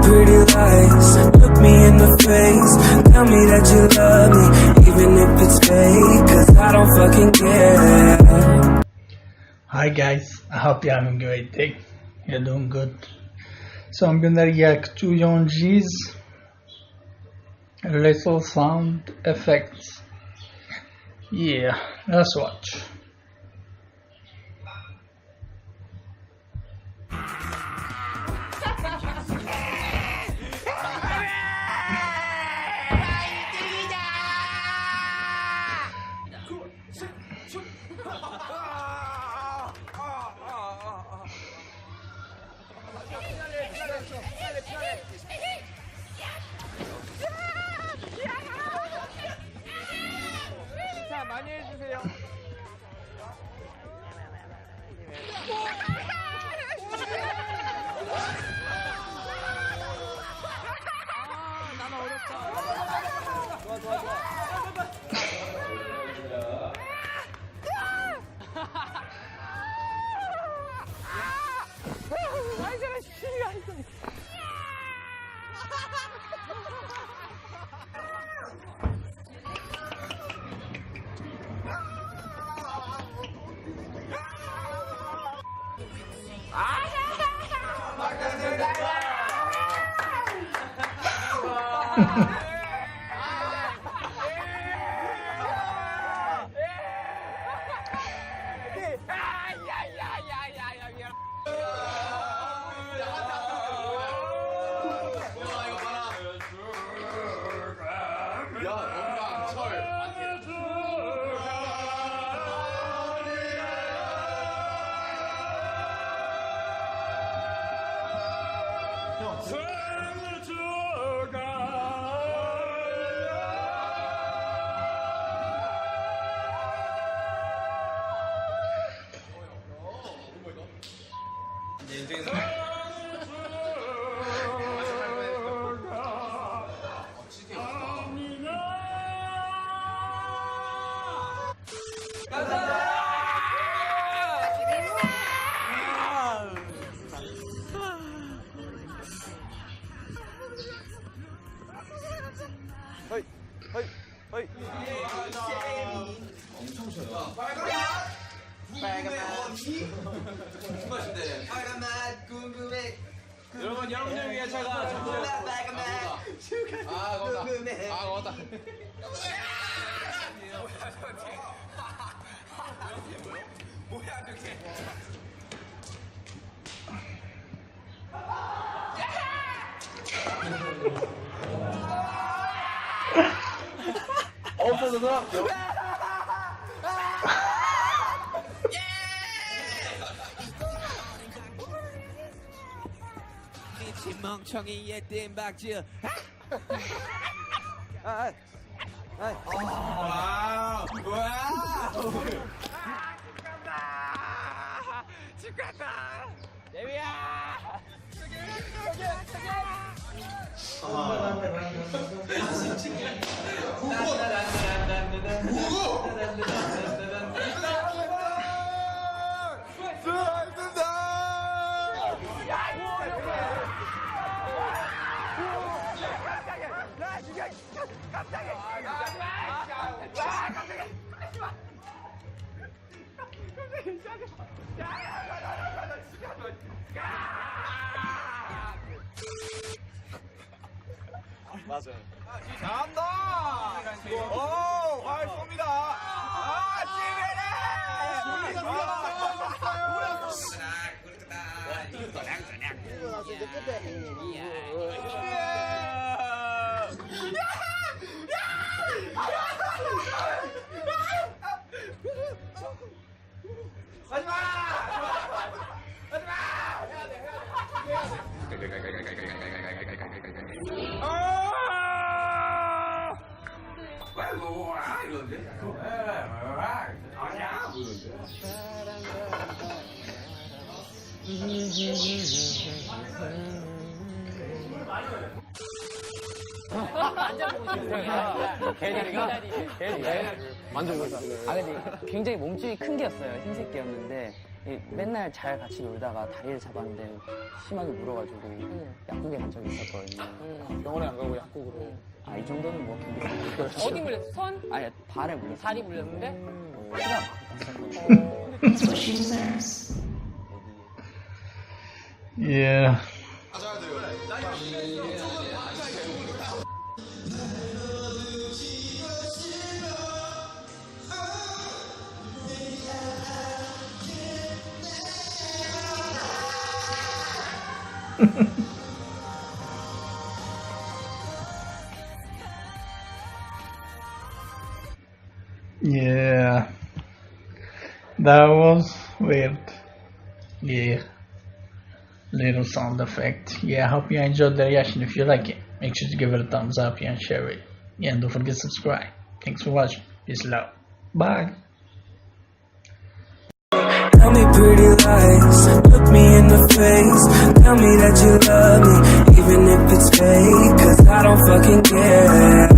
pretty lies. Look me in the face, tell me that you love me, even if it's fake, cause I don't fucking care. Hi guys, I hope you're having a great day. You're doing good. So I'm gonna react to Yoongi's little sound effects. Yeah, let's watch. 많이 해주세요. 나는 어렵다. 좋아, 좋아, 좋아. 아이, 저런 시리가 있어. 엄청 쉬어요. 빨간 맛 무슨 맛인데? 빨간 맛 궁금해. 여러분, 여러분들 위해 제가 빨간 맛 궁금해. 아, 먹었다. 뭐야, 저게? 없어져서. 미친 멍청이의 땜박질. 와, 뭐야? 죽겠다. 예비야. 맞아요. 잘한다. 오, 활 쏩니다. 아, 찌메네. 하지마! 하지마! 이러는데? 아니야! 만져보고 있어. 아 근데 굉장히 몸집이 큰 개였어요. 흰색 개였는데 맨날 잘 같이 놀다가 다리를 잡았는데 심하게 물어가지고 약간 약국에 간 적이 있었거든요. 병원에 안 가고 약국으로. 아, 이 정도는 뭐 괜찮아요. 어디 물렸어? 손? 아니, 발에 물렸어요. 다리 물렸는데? 피가 막 났었거든요. Yeah. Yeah, that was weird. Yeah, little sound effect. Yeah, hope you enjoyed the reaction. If you like it, make sure to give it a thumbs up and share it. Yeah, and don't forget to subscribe. Thanks for watching. Peace love. Bye. Tell me pretty lies, look me in the face. Tell me that you love me, even if it's fake, 'cause I don't fucking care.